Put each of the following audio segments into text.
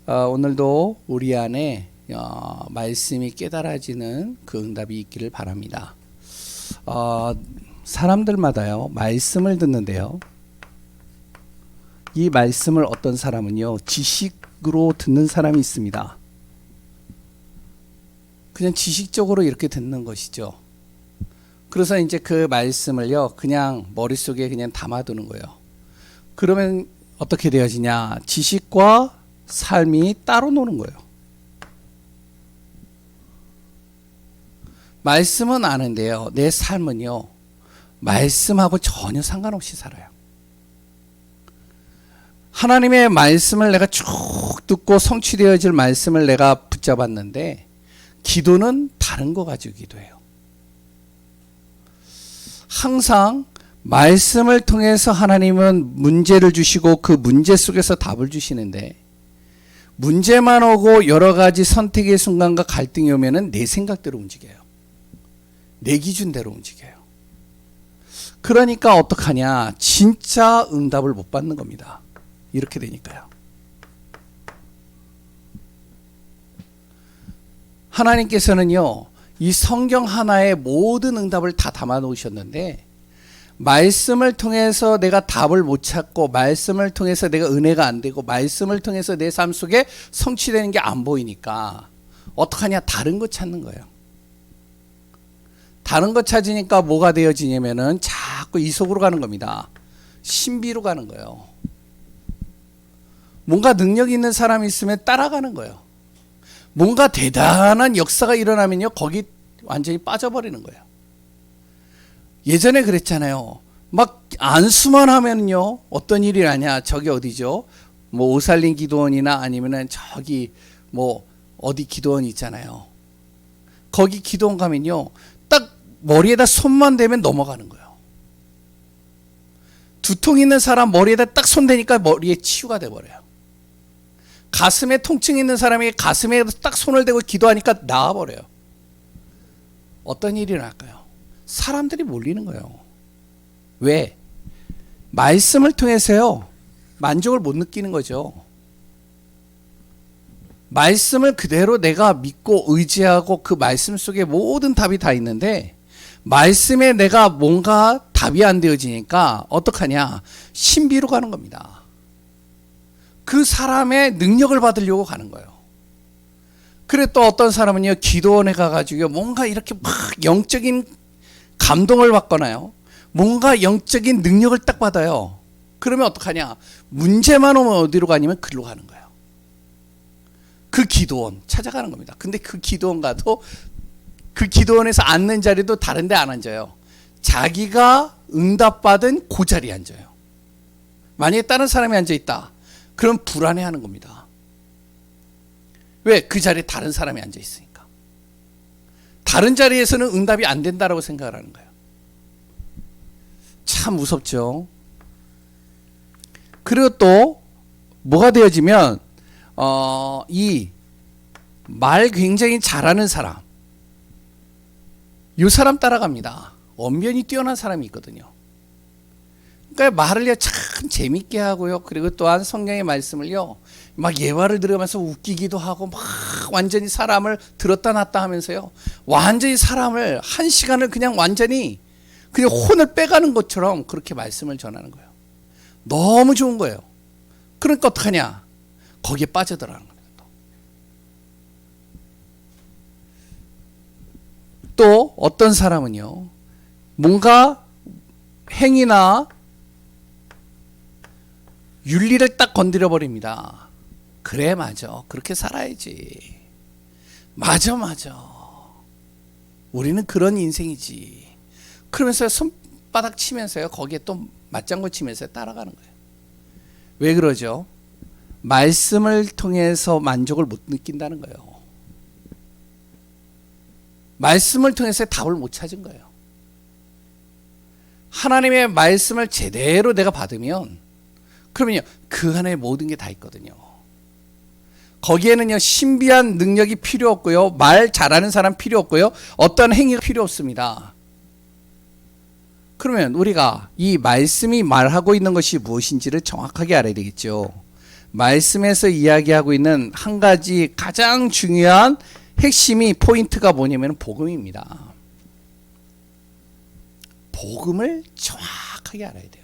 오늘도 우리 안에 말씀이 깨달아지는 그 응답이 있기를 바랍니다. 사람들마다요 말씀을 듣는데요, 이 말씀을 어떤 사람은요 지식으로 듣는 사람이 있습니다. 그냥 지식적으로 이렇게 듣는 것이죠. 그래서 이제 그 말씀을요 그냥 머릿속에 그냥 담아두는 거예요. 그러면 어떻게 되어지냐, 지식과 삶이 따로 노는 거예요. 말씀은 아는데요, 내 삶은요 말씀하고 전혀 상관없이 살아요. 하나님의 말씀을 내가 쭉 듣고 성취되어질 말씀을 내가 붙잡았는데, 기도는 다른 거 가지고 기도해요. 항상 말씀을 통해서 하나님은 문제를 주시고 그 문제 속에서 답을 주시는데, 문제만 오고 여러 가지 선택의 순간과 갈등이 오면은 내 생각대로 움직여요. 내 기준대로 움직여요. 그러니까 어떡하냐, 진짜 응답을 못 받는 겁니다. 이렇게 되니까요. 하나님께서는요 이 성경 하나에 모든 응답을 다 담아 놓으셨는데, 말씀을 통해서 내가 답을 못 찾고, 말씀을 통해서 내가 은혜가 안 되고, 말씀을 통해서 내 삶 속에 성취되는 게 안 보이니까 어떡하냐, 다른 거 찾는 거예요. 다른 거 찾으니까 뭐가 되어지냐면은 자꾸 이속으로 가는 겁니다. 신비로 가는 거예요. 뭔가 능력 있는 사람이 있으면 따라가는 거예요. 뭔가 대단한 역사가 일어나면요 거기 완전히 빠져버리는 거예요. 예전에 그랬잖아요. 막 안수만 하면요 어떤 일이 나냐, 저기 어디죠, 뭐 오살린 기도원이나 아니면은 저기 뭐 어디 기도원 있잖아요. 거기 기도원 가면요 딱 머리에다 손만 대면 넘어가는 거예요. 두통 있는 사람 머리에다 딱 손 대니까 머리에 치유가 돼버려요. 가슴에 통증 있는 사람이 가슴에 딱 손을 대고 기도하니까 나아버려요. 어떤 일이 날까요? 사람들이 몰리는 거예요. 왜? 말씀을 통해서요 만족을 못 느끼는 거죠. 말씀을 그대로 내가 믿고 의지하고 그 말씀 속에 모든 답이 다 있는데, 말씀에 내가 뭔가 답이 안 되어지니까 어떡하냐, 신비로 가는 겁니다. 그 사람의 능력을 받으려고 가는 거예요. 그래 또 어떤 사람은요 기도원에 가가지고 뭔가 이렇게 막 영적인 감동을 받거나요, 뭔가 영적인 능력을 딱 받아요. 그러면 어떡하냐, 문제만 오면 어디로 가냐면 글로 가는 거예요. 그 기도원 찾아가는 겁니다. 근데 그 기도원 가도, 그 기도원에서 앉는 자리도 다른 데 안 앉아요. 자기가 응답받은 그 자리에 앉아요. 만약에 다른 사람이 앉아있다, 그럼 불안해하는 겁니다. 왜? 그 자리에 다른 사람이 앉아있으니까. 다른 자리에서는 응답이 안 된다라고 생각을 하는 거예요. 참 무섭죠. 그리고 또 뭐가 되어지면 이 말 굉장히 잘하는 사람, 이 사람 따라갑니다. 언변이 뛰어난 사람이 있거든요. 그러니까 말을요 참 재밌게 하고요, 그리고 또한 성경의 말씀을요 막 예화를 들으면서 웃기기도 하고, 막 완전히 사람을 들었다 놨다 하면서요 완전히 사람을 한 시간을 그냥 완전히 그냥 혼을 빼가는 것처럼 그렇게 말씀을 전하는 거예요. 너무 좋은 거예요. 그러니까 어떡하냐, 거기에 빠져들어가는 겁니다. 또 어떤 사람은요 뭔가 행위나 윤리를 딱 건드려 버립니다. 그래, 맞아, 그렇게 살아야지, 맞아 우리는 그런 인생이지, 그러면서 손바닥 치면서요 거기에 또 맞장구 치면서 따라가는 거예요. 왜 그러죠? 말씀을 통해서 만족을 못 느낀다는 거예요. 말씀을 통해서 답을 못 찾은 거예요. 하나님의 말씀을 제대로 내가 받으면, 그러면요 그 안에 모든 게 다 있거든요. 거기에는요 신비한 능력이 필요 없고요, 말 잘하는 사람 필요 없고요, 어떤 행위가 필요 없습니다. 그러면 우리가 이 말씀이 말하고 있는 것이 무엇인지를 정확하게 알아야 되겠죠. 말씀에서 이야기하고 있는 한 가지 가장 중요한 핵심이 포인트가 뭐냐면 복음입니다. 복음을 정확하게 알아야 돼요.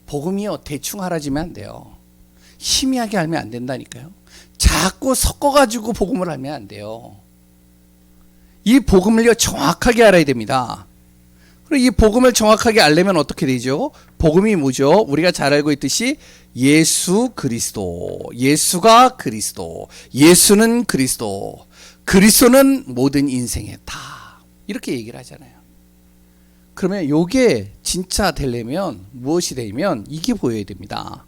복음이요, 대충 알아지면 안 돼요. 희미하게 알면 안 된다니까요. 자꾸 섞어가지고 복음을 알면 안 돼요. 이 복음을요, 정확하게 알아야 됩니다. 그리고 이 복음을 정확하게 알려면 어떻게 되죠? 복음이 뭐죠? 우리가 잘 알고 있듯이 예수 그리스도, 예수가 그리스도, 예수는 그리스도, 그리스도는 모든 인생의 다, 이렇게 얘기를 하잖아요. 그러면 요게 진짜 되려면 무엇이 되면 이게 보여야 됩니다.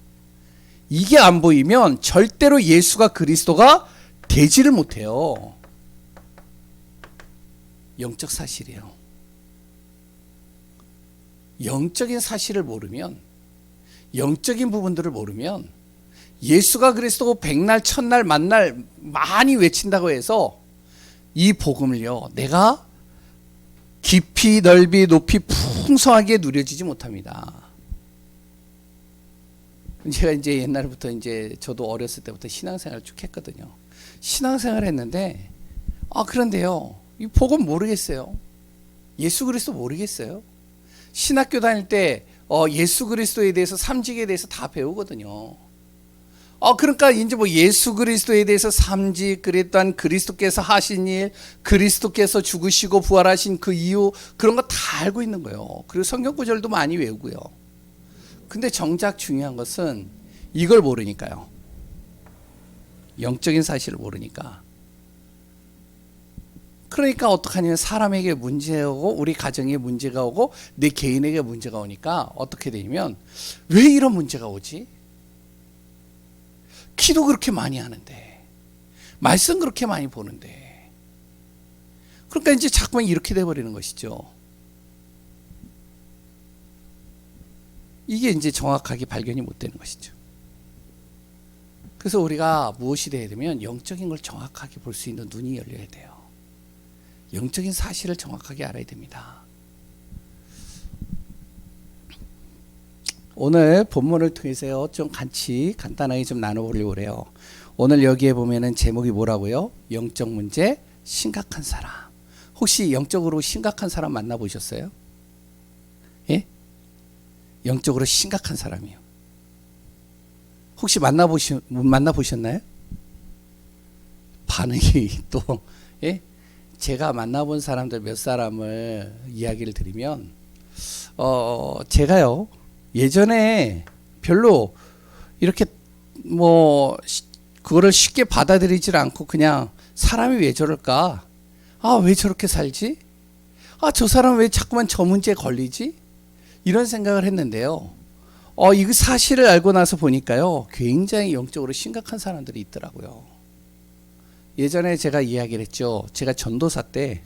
이게 안 보이면 절대로 예수가 그리스도가 되지를 못해요. 영적 사실이에요. 영적인 사실을 모르면, 영적인 부분들을 모르면 예수가 그리스도고 백날 천날 만날 많이 외친다고 해서 이 복음을요, 내가 깊이 넓이 높이 풍성하게 누려지지 못합니다. 제가 이제 옛날부터 이제 저도 어렸을 때부터 신앙생활을 쭉 했거든요. 신앙생활을 했는데, 그런데요, 이 복음 모르겠어요. 예수 그리스도 모르겠어요. 신학교 다닐 때 예수 그리스도에 대해서, 삼직에 대해서 다 배우거든요. 그러니까 이제 뭐 예수 그리스도에 대해서 삼직, 그랬던 그리스도께서 하신 일, 그리스도께서 죽으시고 부활하신 그 이유, 그런 거 다 알고 있는 거예요. 그리고 성경 구절도 많이 외우고요. 근데 정작 중요한 것은 이걸 모르니까요. 영적인 사실을 모르니까. 그러니까 어떡하냐면 사람에게 문제가 오고, 우리 가정에 문제가 오고, 내 개인에게 문제가 오니까 어떻게 되냐면, 왜 이런 문제가 오지? 기도 그렇게 많이 하는데, 말씀 그렇게 많이 보는데. 그러니까 이제 자꾸만 이렇게 돼버리는 것이죠. 이게 이제 정확하게 발견이 못 되는 것이죠. 그래서 우리가 무엇이 돼야 되면 영적인 걸 정확하게 볼 수 있는 눈이 열려야 돼요. 영적인 사실을 정확하게 알아야 됩니다. 오늘 본문을 통해서 좀 같이 간단하게 좀 나눠보려고 그래요. 오늘 여기에 보면은 제목이 뭐라고요? 영적 문제 심각한 사람. 혹시 영적으로 심각한 사람 만나보셨어요? 예? 영적으로 심각한 사람이요. 혹시 만나보셨나요? 반응이 또, 예? 제가 만나본 사람들 몇 사람을 이야기를 드리면, 제가요, 예전에 별로 이렇게 그거를 쉽게 받아들이질 않고 그냥 사람이 왜 저럴까? 왜 저렇게 살지? 저 사람 왜 자꾸만 저 문제에 걸리지? 이런 생각을 했는데요. 이 사실을 알고 나서 보니까요, 굉장히 영적으로 심각한 사람들이 있더라고요. 예전에 제가 이야기를 했죠. 제가 전도사 때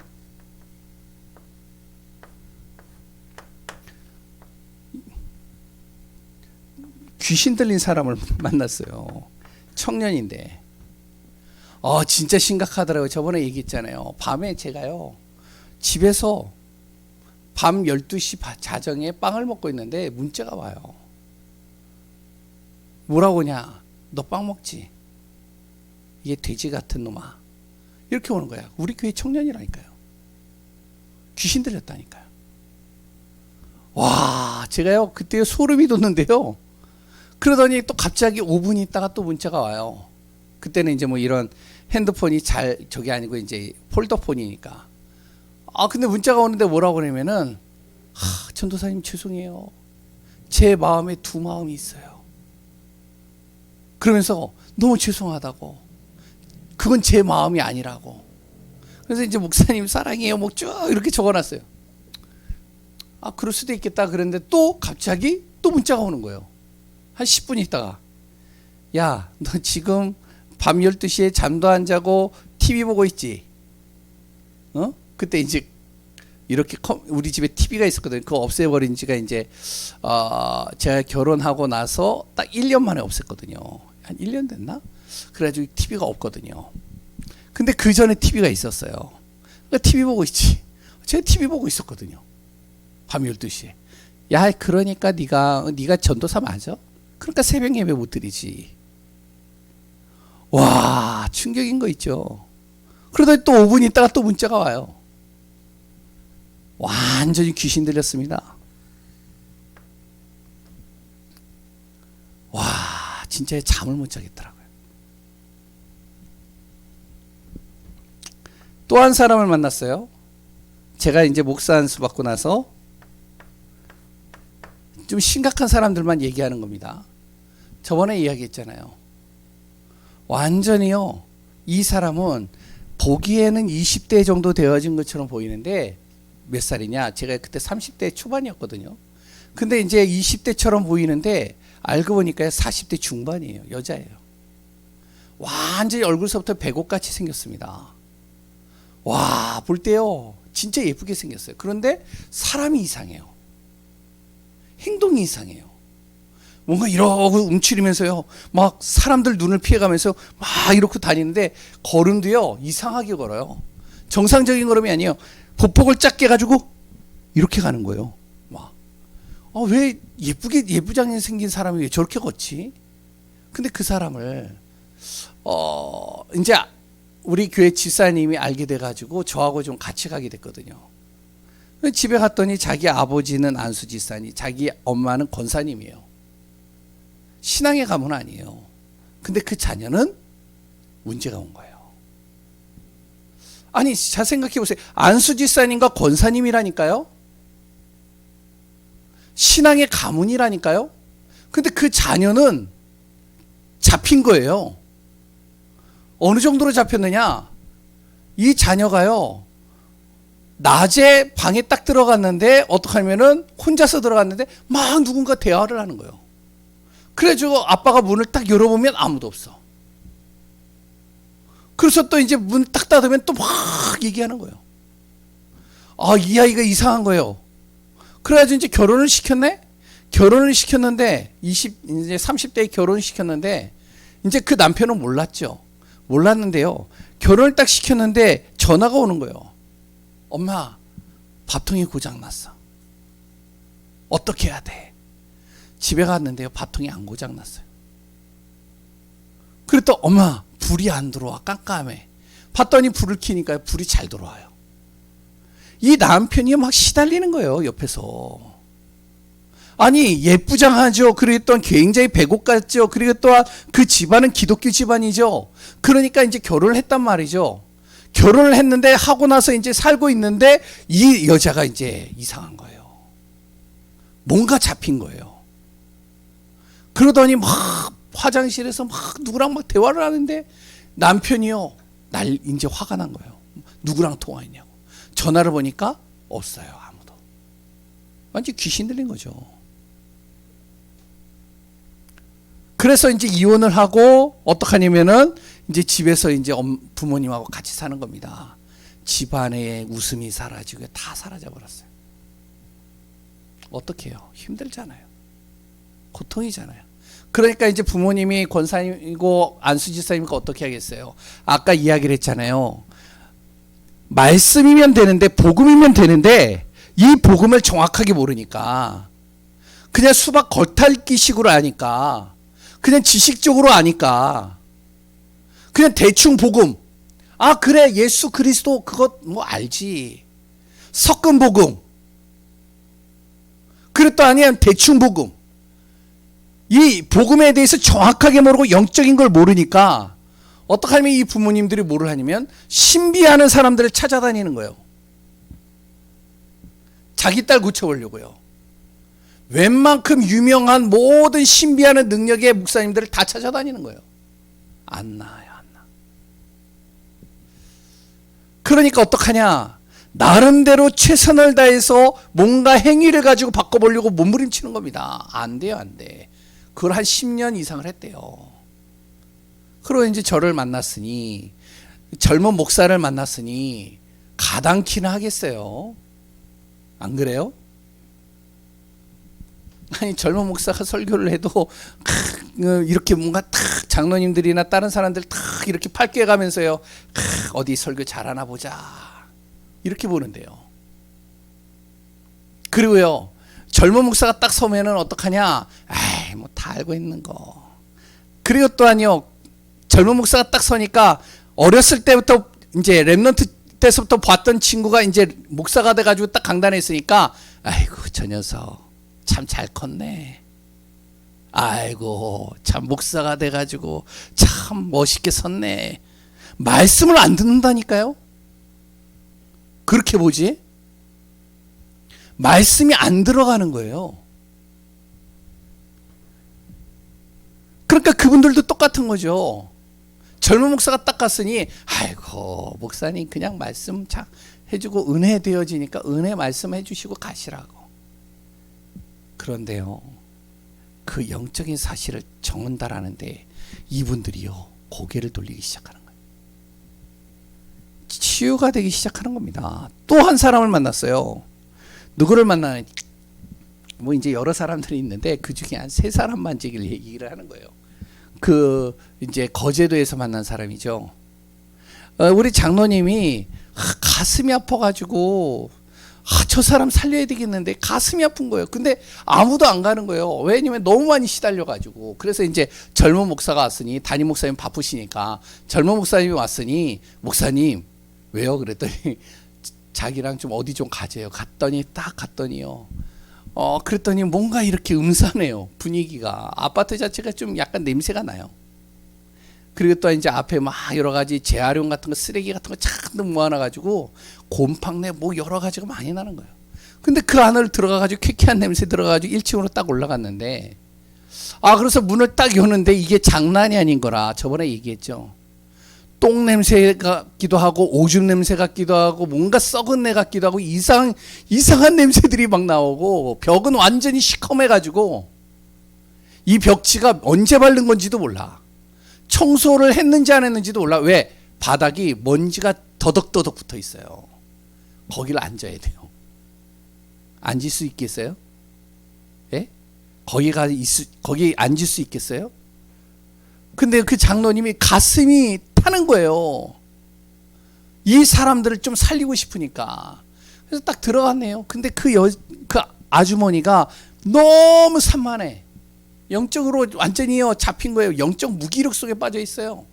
귀신 들린 사람을 만났어요. 청년인데. 진짜 심각하더라고요. 저번에 얘기했잖아요. 밤에 제가요, 집에서 밤 12시 자정에 빵을 먹고 있는데 문자가 와요. 뭐라고 하냐? 너 빵 먹지? 이게 돼지 같은 놈아. 이렇게 오는 거야. 우리 교회 청년이라니까요. 귀신 들렸다니까요. 와, 제가요, 그때 소름이 돋는데요. 그러더니 또 갑자기 5분 있다가 또 문자가 와요. 그때는 이제 뭐 이런 핸드폰이 저게 아니고 이제 폴더폰이니까. 근데 문자가 오는데 뭐라고 그러냐면은, 전도사님 죄송해요. 제 마음에 두 마음이 있어요. 그러면서 너무 죄송하다고. 그건 제 마음이 아니라고. 그래서 이제 목사님 사랑해요. 뭐 쭉 이렇게 적어놨어요. 그럴 수도 있겠다. 그랬는데 또 갑자기 또 문자가 오는 거예요. 한 10분 있다가. 야, 너 지금 밤 12시에 잠도 안 자고 TV 보고 있지? 그때 이제 이렇게 우리 집에 TV가 있었거든요. 그거 없애버린 지가 이제 제가 결혼하고 나서 딱 1년 만에 없앴거든요. 한 1년 됐나? 그래가지고 TV가 없거든요. 근데 그 전에 TV가 있었어요. 그러니까 TV 보고 있지. 제가 TV 보고 있었거든요. 밤 12시에. 야, 그러니까 네가 전도사 맞아? 그러니까 새벽 예배 못 드리지. 와, 충격인 거 있죠. 그러더니 또 5분 있다가 또 문자가 와요. 완전히 귀신 들렸습니다. 와, 진짜 잠을 못 자겠더라고요. 또 한 사람을 만났어요. 제가 이제 목사 안수 받고 나서 좀 심각한 사람들만 얘기하는 겁니다. 저번에 이야기했잖아요. 완전히요, 이 사람은 보기에는 20대 정도 되어진 것처럼 보이는데 몇 살이냐? 제가 그때 30대 초반이었거든요. 근데 이제 20대처럼 보이는데 알고 보니까 40대 중반이에요. 여자예요. 완전히 얼굴서부터 배꼽같이 생겼습니다. 와, 볼 때요, 진짜 예쁘게 생겼어요. 그런데 사람이 이상해요. 행동이 이상해요. 뭔가 이러고 움츠리면서요, 막 사람들 눈을 피해가면서 막 이러고 다니는데 걸음도요, 이상하게 걸어요. 정상적인 걸음이 아니에요. 보폭을 작게 가지고 이렇게 가는 거예요. 막, 왜 예쁘장하게 생긴 사람이 왜 저렇게 걷지? 근데 그 사람을 이제 우리 교회 집사님이 알게 돼가지고 저하고 좀 같이 가게 됐거든요. 집에 갔더니 자기 아버지는 안수 집사님, 자기 엄마는 권사님이에요. 신앙의 가문 아니에요. 근데 그 자녀는 문제가 온 거예요. 아니, 잘 생각해 보세요. 안수 집사님과 권사님이라니까요. 신앙의 가문이라니까요. 근데 그 자녀는 잡힌 거예요. 어느 정도로 잡혔느냐? 이 자녀가요, 낮에 방에 딱 들어갔는데 어떡하면은 혼자서 들어갔는데 막 누군가 대화를 하는 거예요. 그래가지고 아빠가 문을 딱 열어보면 아무도 없어. 그래서 또 이제 문 딱 닫으면 또 막 얘기하는 거예요. 이 아이가 이상한 거예요. 그래가지고 이제 결혼을 시켰네? 결혼을 시켰는데 이제 30대에 결혼을 시켰는데 이제 그 남편은 몰랐죠. 몰랐는데요, 결혼을 딱 시켰는데 전화가 오는 거예요. 엄마, 밥통이 고장났어. 어떻게 해야 돼? 집에 갔는데요, 밥통이 안 고장났어요. 그랬더니 엄마, 불이 안 들어와. 깜깜해. 봤더니 불을 켜니까 불이 잘 들어와요. 이 남편이 막 시달리는 거예요, 옆에서. 아니, 예쁘장하죠. 그리고 또한 굉장히 배고 같죠. 그리고 또한 그 집안은 기독교 집안이죠. 그러니까 이제 결혼을 했단 말이죠. 결혼을 했는데 하고 나서 이제 살고 있는데 이 여자가 이제 이상한 거예요. 뭔가 잡힌 거예요. 그러더니 막 화장실에서 막 누구랑 막 대화를 하는데 남편이요, 이제 화가 난 거예요. 누구랑 통화했냐고. 전화를 보니까 없어요, 아무도. 완전 귀신 들린 거죠. 그래서 이제 이혼을 하고 어떡하냐면은 이제 집에서 이제 부모님하고 같이 사는 겁니다. 집안에 웃음이 사라지고 다 사라져 버렸어요. 어떡해요? 힘들잖아요. 고통이잖아요. 그러니까 이제 부모님이 권사님이고 안수지사님이니까 어떻게 하겠어요? 아까 이야기를 했잖아요. 말씀이면 되는데, 복음이면 되는데 이 복음을 정확하게 모르니까 그냥 수박 겉핥기식으로 아니까, 그냥 지식적으로 아니까 그냥 대충 복음, 그래 예수 그리스도 그것 뭐 알지, 섞은 복음, 그것도 아니야 대충 복음. 이 복음에 대해서 정확하게 모르고 영적인 걸 모르니까 어떻게 하면 이 부모님들이 뭐를 하냐면 신비하는 사람들을 찾아다니는 거예요. 자기 딸 고쳐보려고요. 웬만큼 유명한 모든 신비하는 능력의 목사님들을 다 찾아다니는 거예요. 안 나아요, 안 나. 그러니까 어떡하냐? 나름대로 최선을 다해서 뭔가 행위를 가지고 바꿔보려고 몸부림치는 겁니다. 안 돼요, 안 돼. 그걸 한 10년 이상을 했대요. 그리고 이제 저를 만났으니, 젊은 목사를 만났으니 가당키나 하겠어요. 안 그래요? 아니, 젊은 목사가 설교를 해도 이렇게 뭔가 탁 장로님들이나 다른 사람들 탁 이렇게 팔게 가면서요, 어디 설교 잘하나 보자 이렇게 보는데요. 그리고요, 젊은 목사가 딱 서면은 어떡하냐? 뭐 다 알고 있는 거. 그리고 또한요, 젊은 목사가 딱 서니까 어렸을 때부터 이제 랩런트 때서부터 봤던 친구가 이제 목사가 돼가지고 딱 강단에 있으니까 아이고 저 녀석 참 잘 컸네. 아이고 참 목사가 돼가지고 참 멋있게 섰네. 말씀을 안 듣는다니까요. 그렇게 보지? 말씀이 안 들어가는 거예요. 그러니까 그분들도 똑같은 거죠. 젊은 목사가 딱 갔으니 아이고 목사님 그냥 말씀 참 해주고 은혜 되어지니까 은혜 말씀 해주시고 가시라고. 그런데요, 그 영적인 사실을 전달하는데 이분들이요 고개를 돌리기 시작하는 거예요. 치유가 되기 시작하는 겁니다. 또 한 사람을 만났어요. 누구를 만나는? 뭐 이제 여러 사람들이 있는데 그 중에 한 3사람만 얘기를 하는 거예요. 그 이제 거제도에서 만난 사람이죠. 우리 장로님이 가슴이 아파가지고 저 사람 살려야 되겠는데 가슴이 아픈 거예요. 근데 아무도 안 가는 거예요. 왜냐면 너무 많이 시달려가지고. 그래서 이제 젊은 목사가 왔으니, 담임 목사님 바쁘시니까 젊은 목사님이 왔으니 목사님 왜요? 그랬더니 자기랑 좀 어디 좀 가재요. 갔더니 딱 갔더니요. 그랬더니 뭔가 이렇게 음산해요. 분위기가. 아파트 자체가 좀 약간 냄새가 나요. 그리고 또 이제 앞에 막 여러 가지 재활용 같은 거, 쓰레기 같은 거 잔뜩 모아놔가지고 곰팡내 뭐 여러 가지가 많이 나는 거예요. 근데 그 안을 들어가가지고 쾌쾌한 냄새 들어가가지고 1층으로 딱 올라갔는데, 그래서 문을 딱 여는데 이게 장난이 아닌 거라 저번에 얘기했죠. 똥 냄새 같기도 하고 오줌 냄새 같기도 하고 뭔가 썩은 내 같기도 하고 이상한 냄새들이 막 나오고, 벽은 완전히 시커매가지고 이 벽지가 언제 바른 건지도 몰라. 청소를 했는지 안 했는지도 몰라. 왜? 바닥이 먼지가 더덕더덕 붙어 있어요. 거기를 앉아야 돼요. 앉을 수 있겠어요? 예? 거기 앉을 수 있겠어요? 근데 그 장로님이 가슴이 타는 거예요. 이 사람들을 좀 살리고 싶으니까. 그래서 딱 들어갔네요. 근데 그 아주머니가 너무 산만해. 영적으로 완전히요 잡힌 거예요. 영적 무기력 속에 빠져 있어요.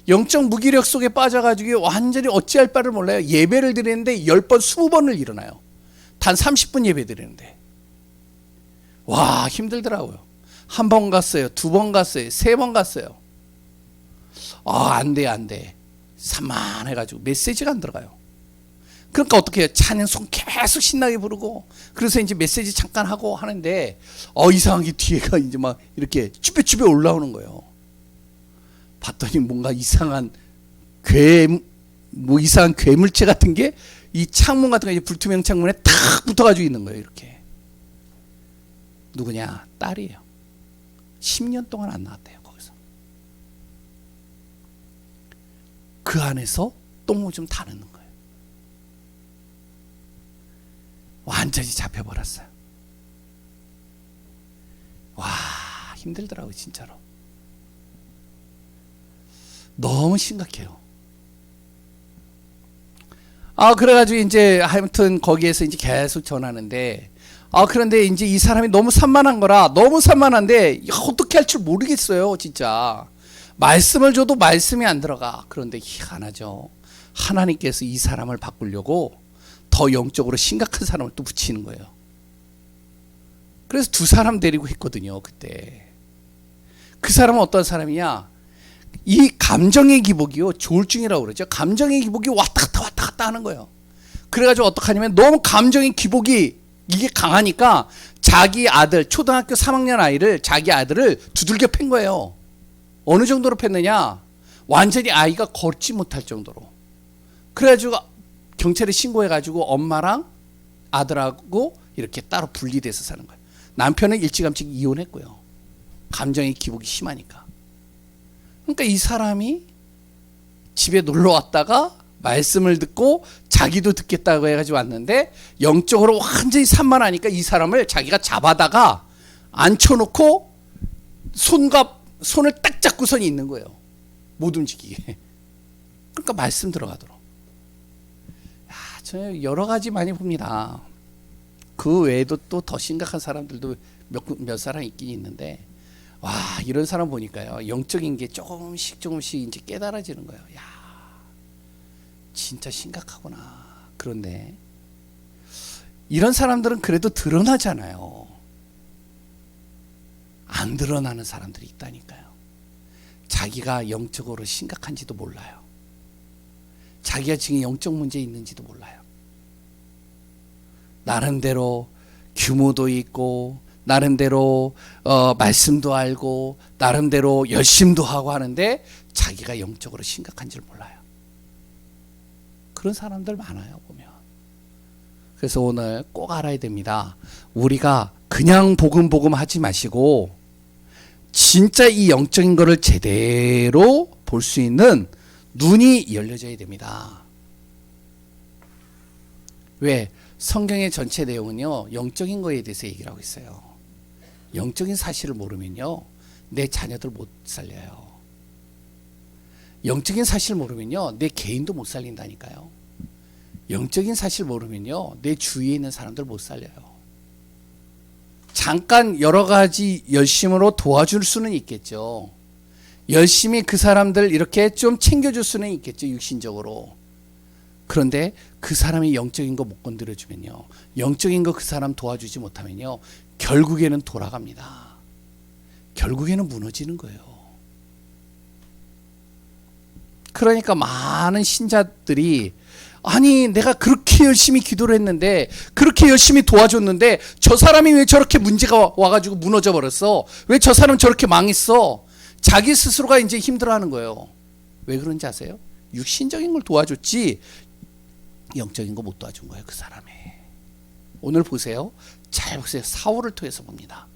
영적 무기력 속에 빠져가지고 완전히 어찌할 바를 몰라요. 예배를 드리는데 10번, 20번을 일어나요. 단 30분 예배 드리는데. 와, 힘들더라고요. 1번 갔어요. 2번 갔어요. 3번 갔어요. 안 돼. 산만해가지고 메시지가 안 들어가요. 그러니까 어떻게 해요? 찬양송 계속 신나게 부르고, 그래서 이제 메시지 잠깐 하고 하는데, 이상하게 뒤에가 이제 막 이렇게 쭈뼛쭈뼛 올라오는 거예요. 봤더니 뭔가 이상한 괴물체 같은 게 이 창문 같은 거 이제 불투명 창문에 탁 붙어가지고 있는 거예요. 이렇게. 누구냐? 딸이에요. 10년 동안 안 나왔대요. 거기서. 그 안에서 똥오줌 다 넣는 거예요. 완전히 잡혀버렸어요. 와, 힘들더라고요, 진짜로. 너무 심각해요. 그래가지고 이제 아무튼 거기에서 이제 계속 전하는데, 그런데 이제 이 사람이 너무 산만한 거라, 너무 산만한데 어떻게 할 줄 모르겠어요, 진짜. 말씀을 줘도 말씀이 안 들어가. 그런데 희한하죠. 하나님께서 이 사람을 바꾸려고 더 영적으로 심각한 사람을 또 붙이는 거예요. 그래서 2사람 데리고 했거든요, 그때. 그 사람은 어떤 사람이냐? 이 감정의 기복이요, 조울증이라고 그러죠. 감정의 기복이 왔다 갔다 하는 거예요. 그래가지고 어떡하냐면, 너무 감정의 기복이 이게 강하니까 자기 아들, 초등학교 3학년 아이를, 자기 아들을 두들겨 팬 거예요. 어느 정도로 팼느냐? 완전히 아이가 걷지 못할 정도로. 그래가지고 경찰에 신고해가지고 엄마랑 아들하고 이렇게 따로 분리돼서 사는 거예요. 남편은 일찌감치 이혼했고요. 감정의 기복이 심하니까. 그러니까 이 사람이 집에 놀러 왔다가 말씀을 듣고 자기도 듣겠다고 해가지고 왔는데, 영적으로 완전히 산만하니까 이 사람을 자기가 잡아다가 앉혀놓고 손을 딱 잡고선이 있는 거예요. 못 움직이게. 그러니까 말씀 들어가도록. 저는 여러 가지 많이 봅니다. 그 외에도 또 더 심각한 사람들도 몇 사람 있긴 있는데, 와, 이런 사람 보니까요, 영적인 게 조금씩 이제 깨달아지는 거예요. 야, 진짜 심각하구나. 그런데 이런 사람들은 그래도 드러나잖아요. 안 드러나는 사람들이 있다니까요. 자기가 영적으로 심각한지도 몰라요. 자기가 지금 영적 문제 있는지도 몰라요. 나름대로 규모도 있고, 나름대로 말씀도 알고, 나름대로 열심도 하고 하는데 자기가 영적으로 심각한지를 몰라요. 그런 사람들 많아요, 보면. 그래서 오늘 꼭 알아야 됩니다. 우리가 그냥 복음 하지 마시고 진짜 이 영적인 거를 제대로 볼 수 있는 눈이 열려져야 됩니다. 왜? 성경의 전체 내용은요, 영적인 거에 대해서 얘기를 하고 있어요. 영적인 사실을 모르면요, 내 자녀들 못 살려요. 영적인 사실 모르면요, 내 개인도 못 살린다니까요. 영적인 사실 모르면요, 내 주위에 있는 사람들 못 살려요. 잠깐 여러 가지 열심으로 도와줄 수는 있겠죠. 열심히 그 사람들 이렇게 좀 챙겨줄 수는 있겠죠, 육신적으로. 그런데 그 사람이 영적인 거 못 건드려주면요, 영적인 거 그 사람 도와주지 못하면요, 결국에는 돌아갑니다. 결국에는 무너지는 거예요. 그러니까 많은 신자들이, 아니 내가 그렇게 열심히 기도를 했는데, 그렇게 열심히 도와줬는데 저 사람이 왜 저렇게 문제가 와가지고 무너져 버렸어? 왜 저 사람 저렇게 망했어? 자기 스스로가 이제 힘들어하는 거예요. 왜 그런지 아세요? 육신적인 걸 도와줬지 영적인 거 못 도와준 거예요, 그 사람이. 오늘 보세요. 잘 보세요. 사울을 통해서 봅니다.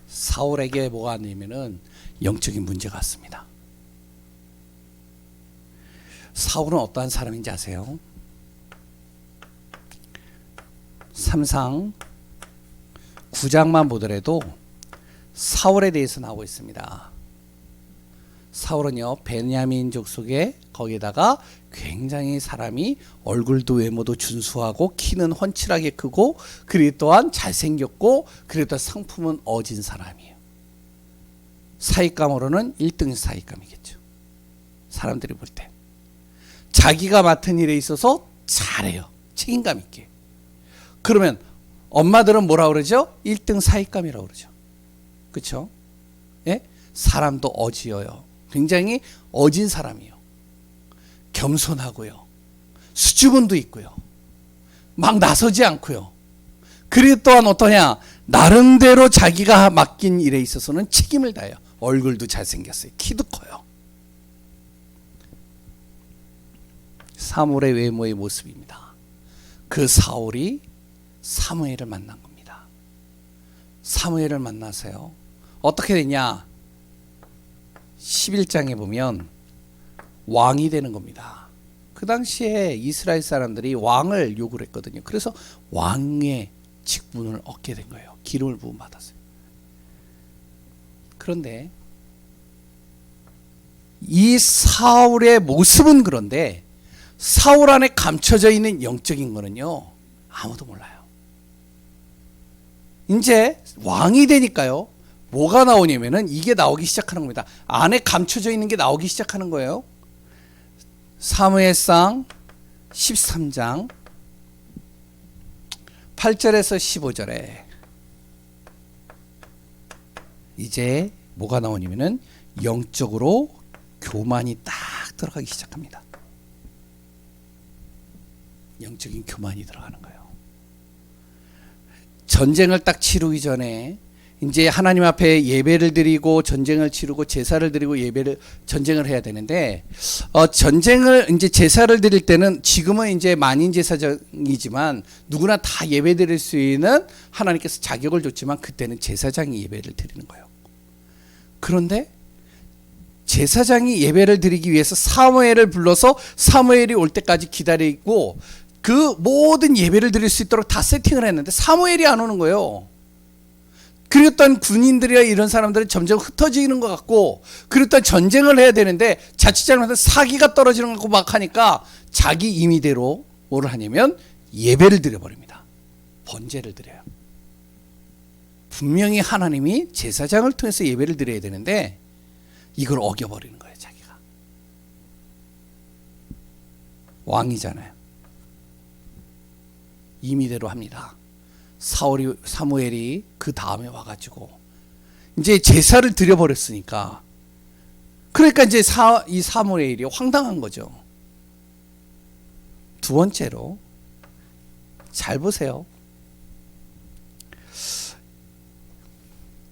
사울에게 뭐가 왔냐면은 영적인 문제가 왔습니다. 사울은 어떠한 사람인지 아세요? 3상 9장만 보더라도 사울에 대해서 나오고 있습니다. 사울은요, 베냐민 족속에, 거기다가 굉장히 사람이 얼굴도 외모도 준수하고 키는 훤칠하게 크고, 그리고 또한 잘생겼고, 그리고 또 상품은 어진 사람이에요. 사익감으로는 1등 사익감이겠죠. 사람들이 볼 때 자기가 맡은 일에 있어서 잘해요, 책임감 있게. 그러면 엄마들은 뭐라 그러죠? 1등 사익감이라고 그러죠. 그렇죠? 예? 사람도 어지어요. 굉장히 어진 사람이에요. 겸손하고요, 수줍음도 있고요, 막 나서지 않고요. 그리고 또한 어떠냐, 나름대로 자기가 맡긴 일에 있어서는 책임을 다해요. 얼굴도 잘생겼어요. 키도 커요. 사울의 외모의 모습입니다. 그 사울이 사무엘을 만난 겁니다. 사무엘을 만나서요, 어떻게 되냐, 11장에 보면 왕이 되는 겁니다. 그 당시에 이스라엘 사람들이 왕을 요구를 했거든요. 그래서 왕의 직분을 얻게 된 거예요. 기름을 부음 받았어요. 그런데 이 사울의 모습은, 그런데 사울 안에 감춰져 있는 영적인 거는요, 아무도 몰라요. 이제 왕이 되니까요, 뭐가 나오냐면은 이게 나오기 시작하는 겁니다. 안에 감춰져 있는 게 나오기 시작하는 거예요. 사무엘상 13장 8절에서 15절에 이제 뭐가 나오냐면은 영적으로 교만이 딱 들어가기 시작합니다. 영적인 교만이 들어가는 거예요. 전쟁을 딱 치르기 전에 이제 하나님 앞에 예배를 드리고 전쟁을 치르고 제사를 드리고 전쟁을 해야 되는데, 전쟁을 이제 제사를 드릴 때는, 지금은 이제 만인 제사장이지만 누구나 다 예배 드릴 수 있는 하나님께서 자격을 줬지만, 그때는 제사장이 예배를 드리는 거예요. 그런데 제사장이 예배를 드리기 위해서 사무엘을 불러서 사무엘이 올 때까지 기다리고 그 모든 예배를 드릴 수 있도록 다 세팅을 했는데 사무엘이 안 오는 거예요. 그리고 또 군인들이나 이런 사람들은 점점 흩어지는 것 같고, 그리고 또 전쟁을 해야 되는데 자칫 잘못하면 사기가 떨어지는 것 같고 막 하니까 자기 임의대로 뭐를 하냐면 예배를 드려버립니다. 번제를 드려요. 분명히 하나님이 제사장을 통해서 예배를 드려야 되는데 이걸 어겨버리는 거예요. 자기가 왕이잖아요. 임의대로 합니다. 사무엘이 그 다음에 와가지고 이제 제사를 드려버렸으니까, 그러니까 이제 이 사무엘이 황당한 거죠. 두 번째로 잘 보세요.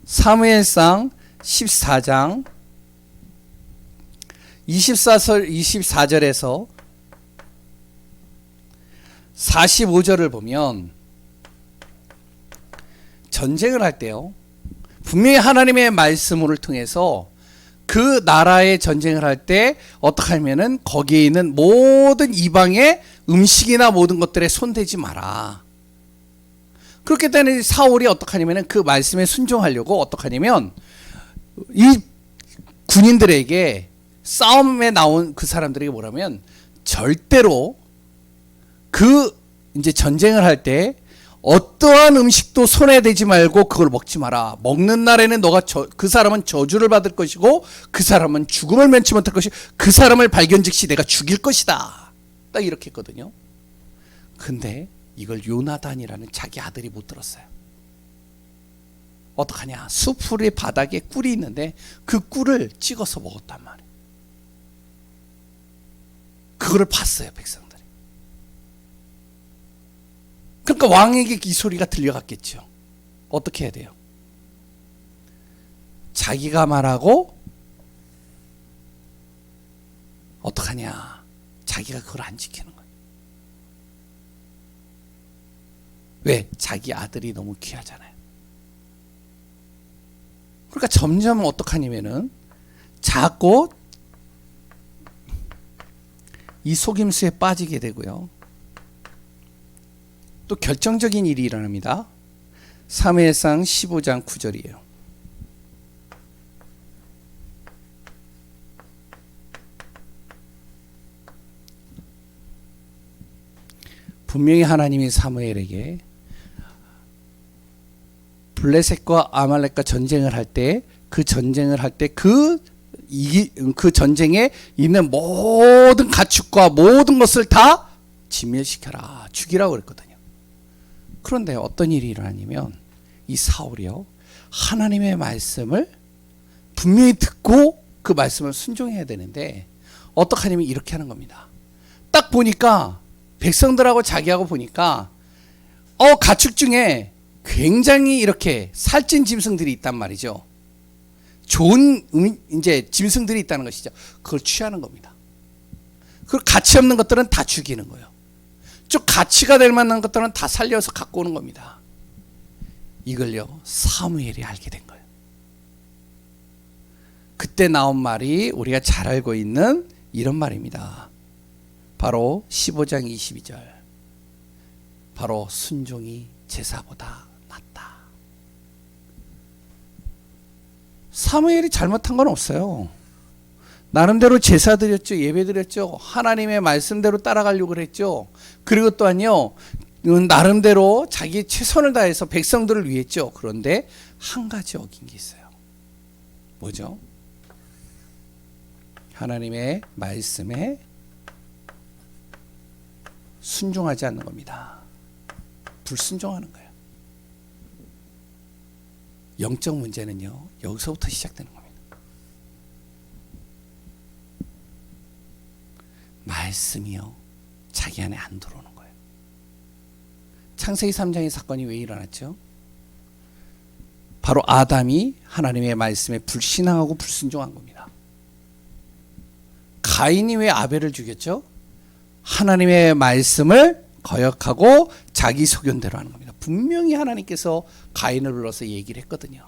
사무엘상 14장 24절에서 45절을 보면 전쟁을 할 때요, 분명히 하나님의 말씀을 통해서 그 나라의 전쟁을 할 때 어떻게 하면은 거기에 있는 모든 이방의 음식이나 모든 것들에 손대지 마라. 그렇기 때문에 사울이 어떻게 하냐면은 그 말씀에 순종하려고 어떻게 하냐면 이 군인들에게, 싸움에 나온 그 사람들에게 뭐라면, 절대로 그 이제 전쟁을 할 때 어떠한 음식도 손에 대지 말고 그걸 먹지 마라. 먹는 날에는 너가 그 사람은 저주를 받을 것이고 그 사람은 죽음을 면치 못할 것이고 그 사람을 발견 즉시 내가 죽일 것이다. 딱 이렇게 했거든요. 근데 이걸 요나단이라는 자기 아들이 못 들었어요. 어떡하냐, 수풀의 바닥에 꿀이 있는데 그 꿀을 찍어서 먹었단 말이에요. 그거를 봤어요, 백성들이. 그러니까 왕에게 이 소리가 들려갔겠죠. 어떻게 해야 돼요? 자기가 말하고 어떡하냐, 자기가 그걸 안 지키는 거예요. 왜? 자기 아들이 너무 귀하잖아요. 그러니까 점점 어떡하냐면은 자꾸 이 속임수에 빠지게 되고요. 또 결정적인 일이 일어납니다. 사무엘상 15장 9절이에요. 분명히 하나님이 사무엘에게 블레셋과 아말렉과 전쟁을 할 때, 그 전쟁을 할 때 그 전쟁에 있는 모든 가축과 모든 것을 다 진멸시켜라, 죽이라고 그랬거든요. 그런데 어떤 일이 일어나냐면 이 사울이요, 하나님의 말씀을 분명히 듣고 그 말씀을 순종해야 되는데 어떡하냐면 이렇게 하는 겁니다. 딱 보니까 백성들하고 자기하고 보니까 가축 중에 굉장히 이렇게 살찐 짐승들이 있단 말이죠. 좋은 이제 짐승들이 있다는 것이죠. 그걸 취하는 겁니다. 그 가치 없는 것들은 다 죽이는 거예요. 좀 가치가 될 만한 것들은 다 살려서 갖고 오는 겁니다. 이걸요, 사무엘이 알게 된 거예요. 그때 나온 말이 우리가 잘 알고 있는 이런 말입니다. 바로 15장 22절. 바로 순종이 제사보다 낫다. 사무엘이 잘못한 건 없어요. 나름대로 제사 드렸죠. 예배 드렸죠. 하나님의 말씀대로 따라가려고 그랬죠. 그리고 또한요, 나름대로 자기 최선을 다해서 백성들을 위했죠. 그런데 한 가지 어긴 게 있어요. 뭐죠? 하나님의 말씀에 순종하지 않는 겁니다. 불순종하는 거예요. 영적 문제는요, 여기서부터 시작되는 겁니다. 말씀이요, 자기 안에 안 들어오는 거예요. 창세기 3장의 사건이 왜 일어났죠? 바로 아담이 하나님의 말씀에 불신앙하고 불순종한 겁니다. 가인이 왜 아벨을 죽였죠? 하나님의 말씀을 거역하고 자기 소견대로 하는 겁니다. 분명히 하나님께서 가인을 불러서 얘기를 했거든요.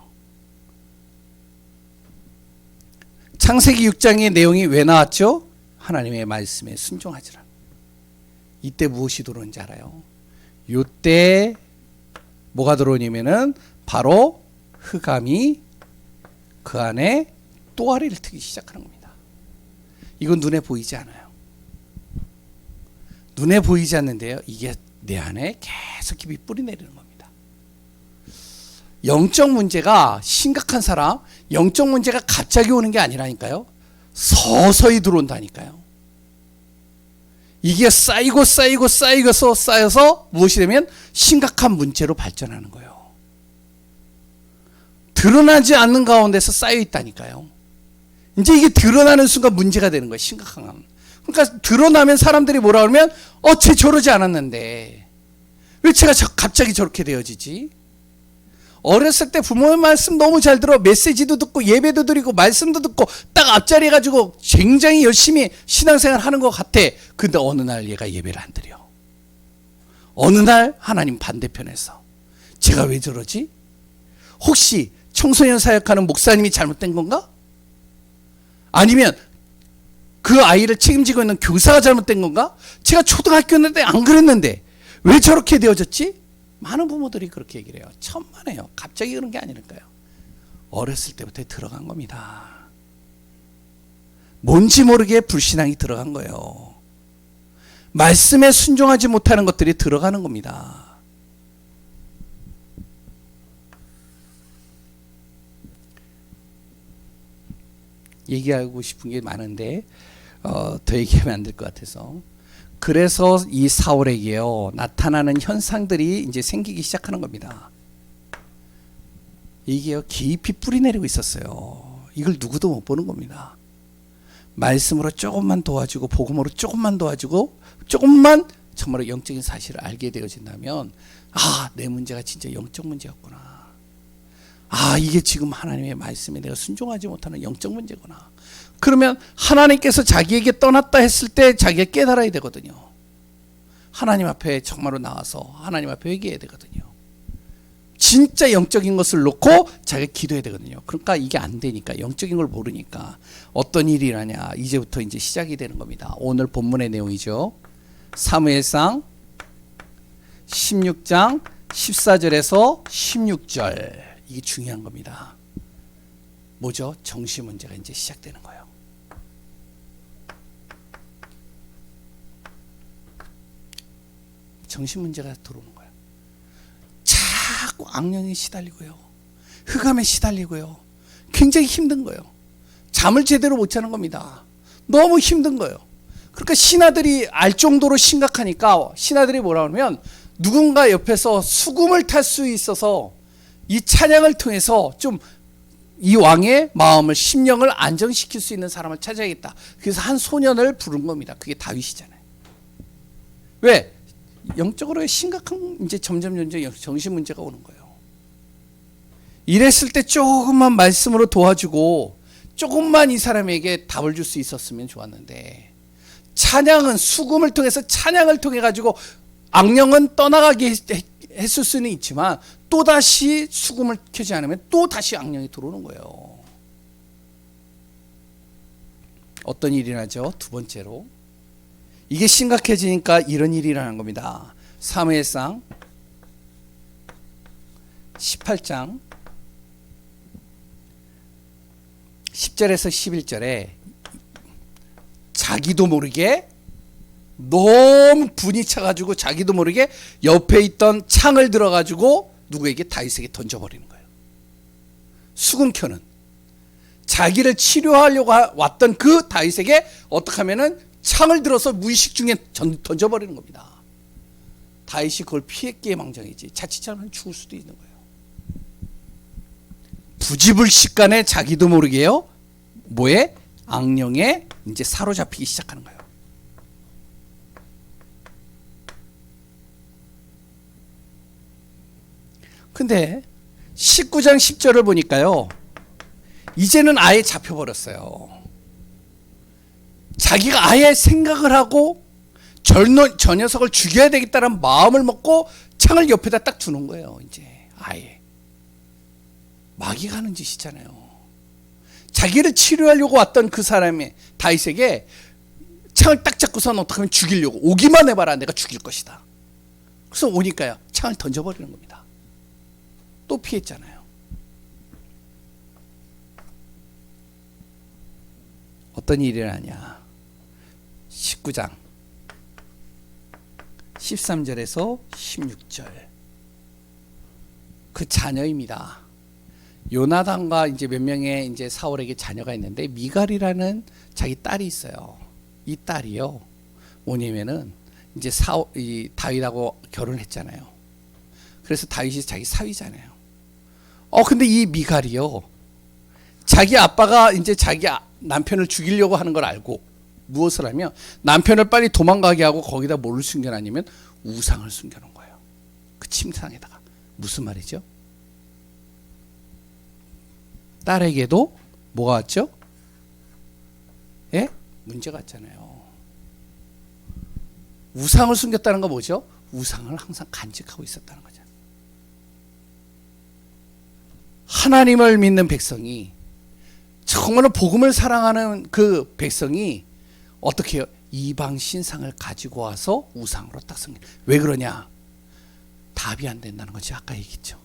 창세기 6장의 내용이 왜 나왔죠? 하나님의 말씀에 순종하지라. 이때 무엇이 들어오는지 알아요? 이때 뭐가 들어오냐면은 바로 흑암이 그 안에 또아리를 트기 시작하는 겁니다. 이건 눈에 보이지 않아요. 눈에 보이지 않는데요, 이게 내 안에 계속 깊이 뿌리내리는 겁니다. 영적 문제가 심각한 사람, 영적 문제가 갑자기 오는 게 아니라니까요. 서서히 들어온다니까요. 이게 쌓여서 무엇이 되면 심각한 문제로 발전하는 거예요. 드러나지 않는 가운데서 쌓여 있다니까요. 이제 이게 드러나는 순간 문제가 되는 거예요. 심각한. 그러니까 드러나면 사람들이 뭐라 그러면 쟤 저러지 않았는데 왜 제가 갑자기 저렇게 되어지지? 어렸을 때 부모의 말씀 너무 잘 들어 메시지도 듣고 예배도 드리고 말씀도 듣고 딱 앞자리 해가지고 굉장히 열심히 신앙생활 하는 것 같아. 근데 어느 날 얘가 예배를 안 드려. 어느 날 하나님 반대편에서 제가 왜 저러지? 혹시 청소년 사역하는 목사님이 잘못된 건가? 아니면 그 아이를 책임지고 있는 교사가 잘못된 건가? 제가 초등학교였는데 안 그랬는데 왜 저렇게 되어졌지? 많은 부모들이 그렇게 얘기를 해요. 천만에요. 갑자기 그런 게 아니니까요. 어렸을 때부터 들어간 겁니다. 뭔지 모르게 불신앙이 들어간 거예요. 말씀에 순종하지 못하는 것들이 들어가는 겁니다. 얘기하고 싶은 게 많은데 더 얘기하면 안 될 것 같아서. 그래서 이 사울에게요 나타나는 현상들이 이제 생기기 시작하는 겁니다. 이게요 깊이 뿌리내리고 있었어요. 이걸 누구도 못 보는 겁니다. 말씀으로 조금만 도와주고 복음으로 조금만 도와주고 조금만 정말 영적인 사실을 알게 되어진다면 내 문제가 진짜 영적 문제였구나. 이게 지금 하나님의 말씀에 내가 순종하지 못하는 영적 문제구나. 그러면 하나님께서 자기에게 떠났다 했을 때 자기가 깨달아야 되거든요. 하나님 앞에 정말로 나와서 하나님 앞에 회개해야 되거든요. 진짜 영적인 것을 놓고 자기가 기도해야 되거든요. 그러니까 이게 안 되니까, 영적인 걸 모르니까 어떤 일이 일어나냐, 이제부터 이제 시작이 되는 겁니다. 오늘 본문의 내용이죠. 사무엘상 16장 14절에서 16절. 이게 중요한 겁니다. 뭐죠? 정신 문제가 이제 시작되는 거예요. 정신 문제가 들어오는 거예요. 자꾸 악령에 시달리고요. 흑암에 시달리고요. 굉장히 힘든 거예요. 잠을 제대로 못 자는 겁니다. 너무 힘든 거예요. 그러니까 신하들이 알 정도로 심각하니까 신하들이 뭐라 그러면 누군가 옆에서 수금을 탈 수 있어서 이 찬양을 통해서 좀 이 왕의 마음을, 심령을 안정시킬 수 있는 사람을 찾아야겠다. 그래서 한 소년을 부른 겁니다. 그게 다윗이잖아요. 왜? 영적으로 심각한 이제 점점 정신 문제가 오는 거예요. 이랬을 때 조금만 말씀으로 도와주고 조금만 이 사람에게 답을 줄 수 있었으면 좋았는데, 찬양은 수금을 통해서 찬양을 통해 가지고 악령은 떠나가게 했을 수는 있지만 또다시 수금을 켜지 않으면 또다시 악령이 들어오는 거예요. 어떤 일이 나죠? 두 번째로 이게 심각해지니까 이런 일이 일어난 겁니다. 사무엘상 18장 10절에서 11절에 자기도 모르게 너무 분이 차가지고 자기도 모르게 옆에 있던 창을 들어가지고 누구에게? 다윗에게 던져버리는 거예요. 수금 켜는 자기를 치료하려고 왔던 그 다윗에게 어떻게 하면은 창을 들어서 무의식 중에 던져버리는 겁니다. 다윗이 그걸 피했기에 망정이지 자칫 잘하면 죽을 수도 있는 거예요. 부지불식간에 자기도 모르게요 뭐에? 악령에 이제 사로잡히기 시작하는 거예요. 근데 19장 10절을 보니까요 이제는 아예 잡혀버렸어요. 자기가 아예 생각을 하고 저 녀석을 죽여야 되겠다는 마음을 먹고 창을 옆에다 딱 두는 거예요. 이제 아예 마귀가 하는 짓이잖아요. 자기를 치료하려고 왔던 그 사람의 다윗에게 창을 딱 잡고선 어떻게 하면 죽이려고, 오기만 해봐라 내가 죽일 것이다. 그래서 오니까요 창을 던져버리는 겁니다. 또 피했잖아요. 어떤 일이 일어나냐. 19장 13절에서 16절. 그 자녀입니다. 요나단과 이제 몇 명의 이제 사울에게 자녀가 있는데 미갈이라는 자기 딸이 있어요. 이 딸이요. 뭐냐면은 이제 이 다윗하고 결혼했잖아요. 그래서 다윗이 자기 사위잖아요. 근데 이 미갈이요. 자기 아빠가 이제 자기 남편을 죽이려고 하는 걸 알고 무엇을 하면 남편을 빨리 도망가게 하고 거기다 뭘 숨겨놨냐면 우상을 숨겨놓은 거예요. 그 침상에다가. 무슨 말이죠? 딸에게도 뭐가 왔죠? 예? 문제가 왔잖아요. 우상을 숨겼다는 거 뭐죠? 우상을 항상 간직하고 있었다는 거죠. 하나님을 믿는 백성이, 정말로 복음을 사랑하는 그 백성이 어떻게 해요? 이방 신상을 가지고 와서 우상으로 딱 섬겨. 왜 그러냐? 답이 안 된다는 거지. 아까 얘기했죠.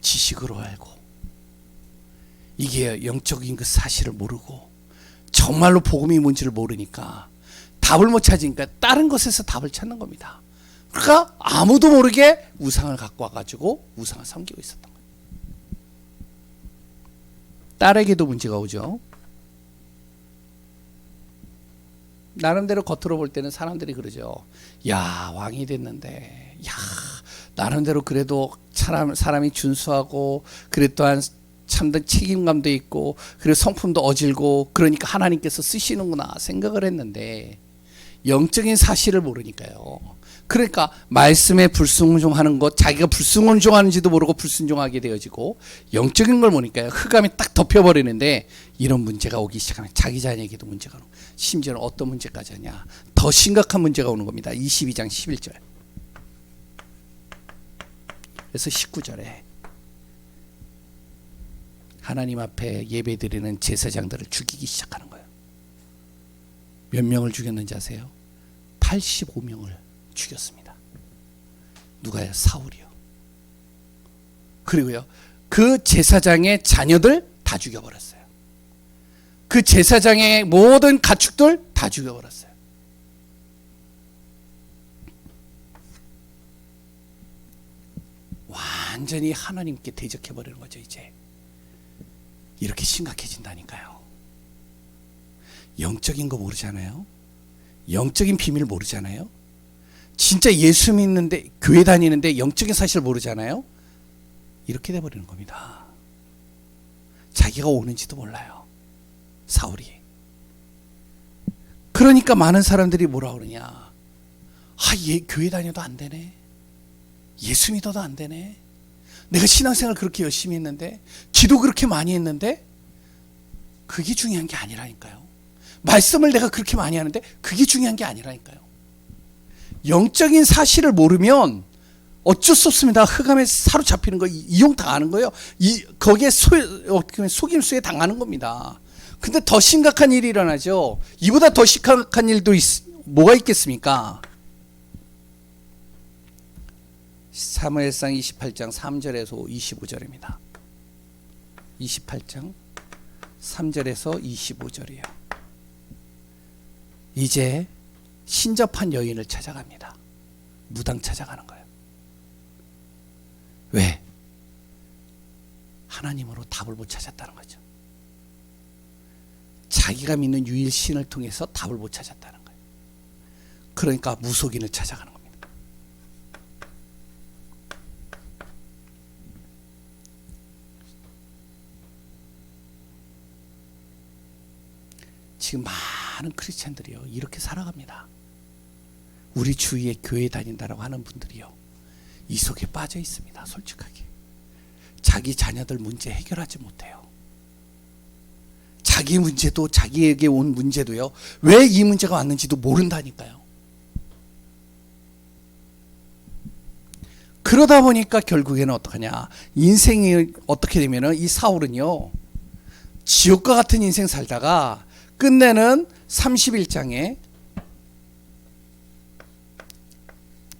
지식으로 알고 이게 영적인 그 사실을 모르고 정말로 복음이 뭔지를 모르니까 답을 못 찾으니까 다른 것에서 답을 찾는 겁니다. 그러니까 아무도 모르게 우상을 갖고 와가지고 우상을 섬기고 있었던 거예요. 딸에게도 문제가 오죠. 나름대로 겉으로 볼 때는 사람들이 그러죠. 야, 왕이 됐는데, 야, 나름대로 그래도 사람이 준수하고, 그래 또한 참된 책임감도 있고, 그리고 성품도 어질고, 그러니까 하나님께서 쓰시는구나 생각을 했는데, 영적인 사실을 모르니까요. 그러니까 말씀에 불순종하는 것, 자기가 불순종하는지도 모르고 불순종하게 되어지고, 영적인 걸 모르니까요. 흑암이 딱 덮여버리는데, 이런 문제가 오기 시작하면 자기 자녀에게도 문제가 오는 거예요. 심지어는 어떤 문제까지 하냐, 더 심각한 문제가 오는 겁니다. 22장 11절. 그래서 19절에 하나님 앞에 예배드리는 제사장들을 죽이기 시작하는 거예요. 몇 명을 죽였는지 아세요? 85명을 죽였습니다. 누가요? 사울이요. 그리고요, 그 제사장의 자녀들 다 죽여버렸어요. 그 제사장의 모든 가축들 다 죽여버렸어요. 완전히 하나님께 대적해버리는 거죠. 이제 이렇게 심각해진다니까요. 영적인 거 모르잖아요. 영적인 비밀 모르잖아요. 진짜 예수 믿는데, 교회 다니는데 영적인 사실을 모르잖아요. 이렇게 돼버리는 겁니다. 자기가 오는지도 몰라요, 사울이. 그러니까 많은 사람들이 뭐라 그러냐, 얘 교회 다녀도 안 되네, 예수 믿어도 안 되네, 내가 신앙생활 그렇게 열심히 했는데, 기도 그렇게 많이 했는데. 그게 중요한 게 아니라니까요. 말씀을 내가 그렇게 많이 하는데 그게 중요한 게 아니라니까요. 영적인 사실을 모르면 어쩔 수 없습니다. 흑암에 사로잡히는 거, 이용당하는 거예요. 거기에 어떻게 보면 속임수에 당하는 겁니다. 근데 더 심각한 일이 일어나죠. 이보다 더 심각한 일도 뭐가 있겠습니까? 사무엘상 28장 3절에서 25절입니다. 28장 3절에서 25절이에요. 이제 신접한 여인을 찾아갑니다. 무당 찾아가는 거예요. 왜? 하나님으로 답을 못 찾았다는 거죠. 자기가 믿는 유일신을 통해서 답을 못 찾았다는 거예요. 그러니까 무속인을 찾아가는 겁니다. 지금 많은 크리스찬들이요, 이렇게 살아갑니다. 우리 주위에 교회 다닌다라고 하는 분들이요, 이 속에 빠져 있습니다. 솔직하게. 자기 자녀들 문제 해결하지 못해요. 자기 문제도, 자기에게 온 문제도요, 왜 이 문제가 왔는지도 모른다니까요. 그러다 보니까 결국에는 어떡하냐, 인생이 어떻게 되면은, 이 사울은요, 지옥과 같은 인생 살다가 끝내는 31장에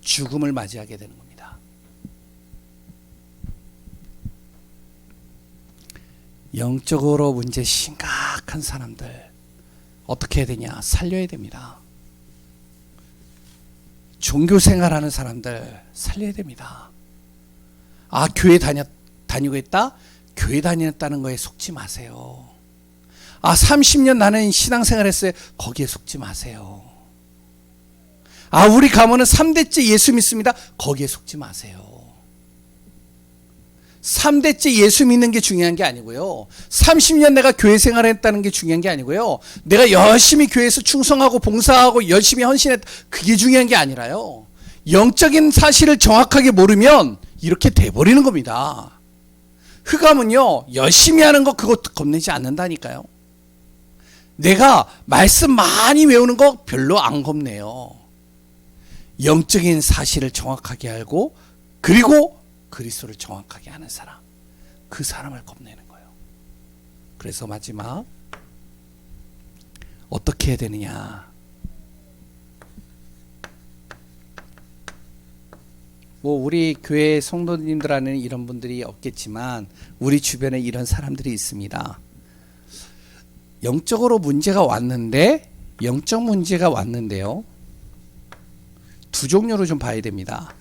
죽음을 맞이하게 되는 겁니다. 영적으로 문제 심각한 사람들 어떻게 해야 되냐? 살려야 됩니다. 종교 생활하는 사람들 살려야 됩니다. 아, 교회 다니고 있다? 교회 다녔다는 거에 속지 마세요. 아, 30년 나는 신앙생활 했어요. 거기에 속지 마세요. 아, 우리 가문은 3대째 예수 믿습니다. 거기에 속지 마세요. 3대째 예수 믿는 게 중요한 게 아니고요. 30년 내가 교회 생활을 했다는 게 중요한 게 아니고요. 내가 열심히 교회에서 충성하고 봉사하고 열심히 헌신했다. 그게 중요한 게 아니라요. 영적인 사실을 정확하게 모르면 이렇게 돼버리는 겁니다. 흑암은요, 열심히 하는 거 그거 겁내지 않는다니까요. 내가 말씀 많이 외우는 거 별로 안 겁내요. 영적인 사실을 정확하게 알고 그리고 그리스도를 정확하게 아는 사람, 그 사람을 겁내는 거예요. 그래서 마지막 어떻게 해야 되느냐? 뭐 우리 교회 성도님들 안에는 이런 분들이 없겠지만 우리 주변에 이런 사람들이 있습니다. 영적으로 문제가 왔는데, 영적 문제가 왔는데요, 두 종류로 좀 봐야 됩니다.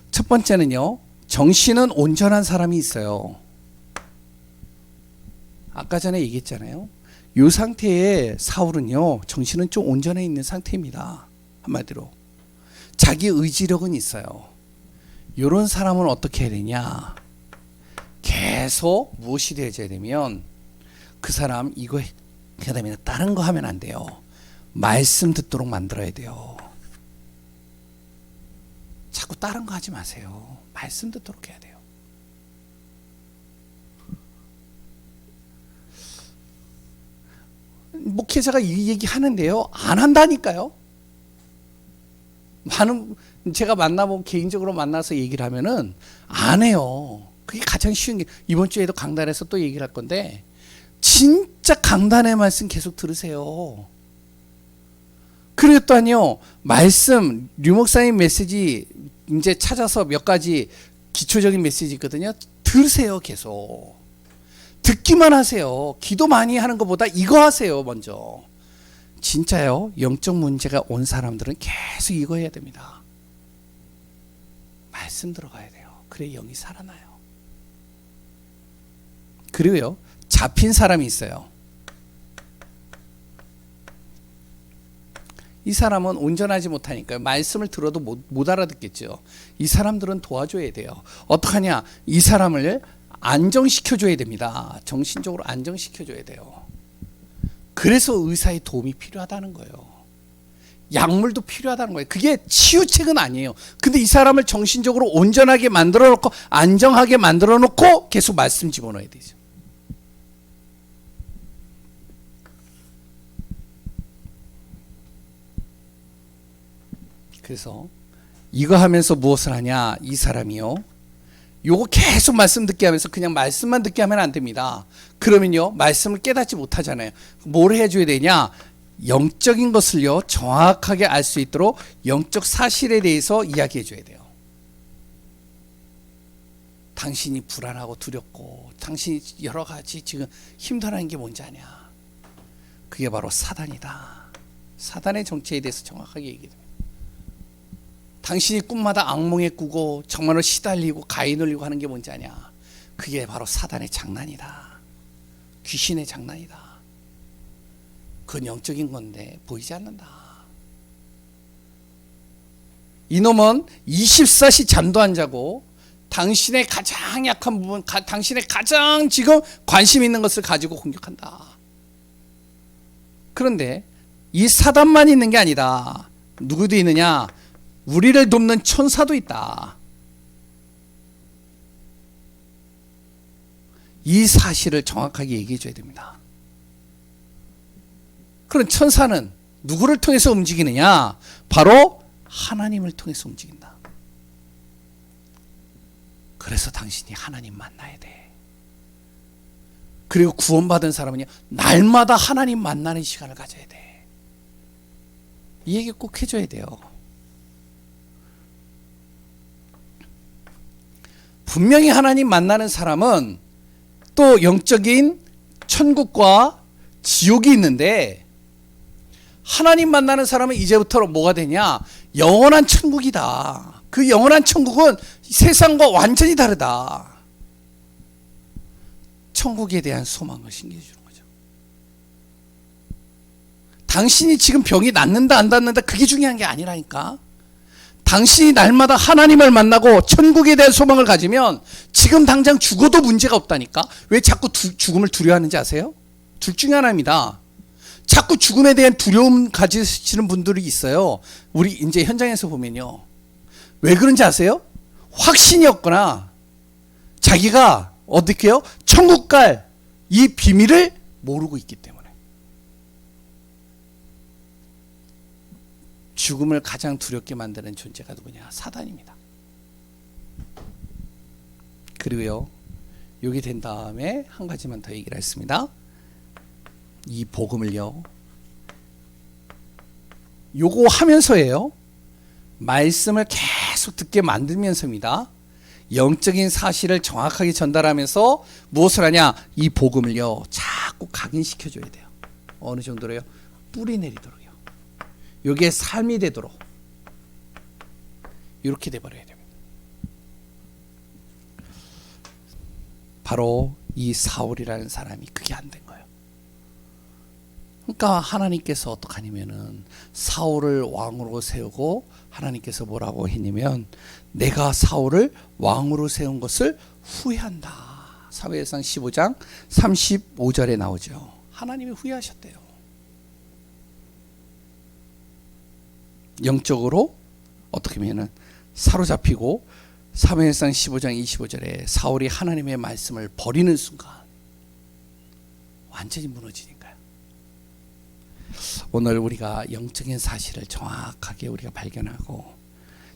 첫 번째는요, 정신은 온전한 사람이 있어요. 아까 전에 얘기했잖아요. 이 상태의 사울은요, 정신은 좀 온전해 있는 상태입니다. 한마디로 자기 의지력은 있어요. 이런 사람은 어떻게 해야 되냐? 계속 무엇이 되어야 되면, 그 사람 이거 해야 되면 다른 거 하면 안 돼요. 말씀 듣도록 만들어야 돼요. 자꾸 다른 거 하지 마세요. 말씀 듣도록 해야 돼요. 목회자가 이 얘기 하는데요, 안 한다니까요. 많은, 제가 만나보고 개인적으로 만나서 얘기를 하면은 안 해요. 그게 가장 쉬운 게, 이번 주에도 강단에서 또 얘기를 할 건데, 진짜 강단의 말씀 계속 들으세요. 그리고 또한요, 말씀, 류 목사님 메시지 이제 찾아서 몇 가지 기초적인 메시지 있거든요. 들으세요, 계속. 듣기만 하세요. 기도 많이 하는 것보다 이거 하세요, 먼저. 진짜요, 영적 문제가 온 사람들은 계속 이거 해야 됩니다. 말씀 들어가야 돼요. 그래 영이 살아나요. 그리고요, 잡힌 사람이 있어요. 이 사람은 온전하지 못하니까요, 말씀을 들어도 못 알아듣겠죠. 이 사람들은 도와줘야 돼요. 어떡하냐? 이 사람을 안정시켜줘야 됩니다. 정신적으로 안정시켜줘야 돼요. 그래서 의사의 도움이 필요하다는 거예요. 약물도 필요하다는 거예요. 그게 치유책은 아니에요. 근데 이 사람을 정신적으로 온전하게 만들어 놓고 안정하게 만들어 놓고 계속 말씀 집어넣어야 되죠. 그래서 이거 하면서 무엇을 하냐? 이 사람이요, 요거 계속 말씀 듣게 하면서 그냥 말씀만 듣게 하면 안 됩니다. 그러면요, 말씀을 깨닫지 못하잖아요. 뭘 해줘야 되냐? 영적인 것을요, 정확하게 알 수 있도록 영적 사실에 대해서 이야기해 줘야 돼요. 당신이 불안하고 두렵고 당신이 여러 가지 지금 힘들어하는 게 뭔지 아냐? 그게 바로 사단이다. 사단의 정체에 대해서 정확하게 얘기해 줍니다. 당신이 꿈마다 악몽에 꾸고 정말로 시달리고 가위 눌리고 하는 게 뭔지 아냐? 그게 바로 사단의 장난이다. 귀신의 장난이다. 그건 영적인 건데 보이지 않는다. 이놈은 24시 잠도 안 자고 당신의 가장 약한 부분, 당신의 가장 지금 관심 있는 것을 가지고 공격한다. 그런데 이 사단만 있는 게 아니다. 누구도 있느냐? 우리를 돕는 천사도 있다. 이 사실을 정확하게 얘기해 줘야 됩니다. 그런 천사는 누구를 통해서 움직이느냐? 바로 하나님을 통해서 움직인다. 그래서 당신이 하나님 만나야 돼. 그리고 구원받은 사람은요, 날마다 하나님 만나는 시간을 가져야 돼. 이 얘기 꼭 해줘야 돼요. 분명히 하나님 만나는 사람은 또 영적인 천국과 지옥이 있는데, 하나님 만나는 사람은 이제부터 뭐가 되냐? 영원한 천국이다. 그 영원한 천국은 세상과 완전히 다르다. 천국에 대한 소망을 신겨주는 거죠. 당신이 지금 병이 낫는다 안 낫는다 그게 중요한 게 아니라니까. 당신이 날마다 하나님을 만나고 천국에 대한 소망을 가지면 지금 당장 죽어도 문제가 없다니까. 왜 자꾸 죽음을 두려워하는지 아세요? 둘 중에 하나입니다. 자꾸 죽음에 대한 두려움 가지시는 분들이 있어요. 우리 이제 현장에서 보면요. 왜 그런지 아세요? 확신이 없거나 자기가 어떻게 해요? 천국 갈 이 비밀을 모르고 있기 때문에. 죽음을 가장 두렵게 만드는 존재가 누구냐? 사단입니다. 그리고요. 여기 된 다음에 한 가지만 더 얘기를 했습니다. 이 복음을요. 요거 하면서예요. 말씀을 계속 듣게 만들면서입니다. 영적인 사실을 정확하게 전달하면서 무엇을 하냐? 이 복음을요. 자꾸 각인시켜줘야 돼요. 어느 정도로요? 뿌리 내리도록요. 요게 삶이 되도록 이렇게 돼버려야 됩니다. 바로 이 사울이라는 사람이 그게 안 된 거예요. 그러니까 하나님께서 어떻게 하냐면은 사울을 왕으로 세우고 하나님께서 뭐라고 했냐면 내가 사울을 왕으로 세운 것을 후회한다. 사무엘상 15장 35절에 나오죠. 하나님이 후회하셨대요. 영적으로 어떻게 하면은 사로잡히고 사무엘상 15장 25절에 사울이 하나님의 말씀을 버리는 순간 완전히 무너지니까요. 오늘 우리가 영적인 사실을 정확하게 우리가 발견하고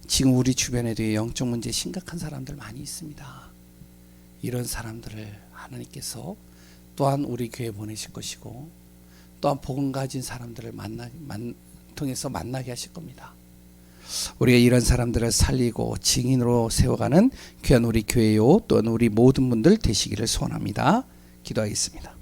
지금 우리 주변에도 영적 문제 심각한 사람들 많이 있습니다. 이런 사람들을 하나님께서 또한 우리 교회에 보내실 것이고 또한 복음 가진 사람들을 통해서 만나게 하실 겁니다. 우리가 이런 사람들을 살리고 증인으로 세워가는 귀한 우리 교회요 또한 우리 모든 분들 되시기를 소원합니다. 기도하겠습니다.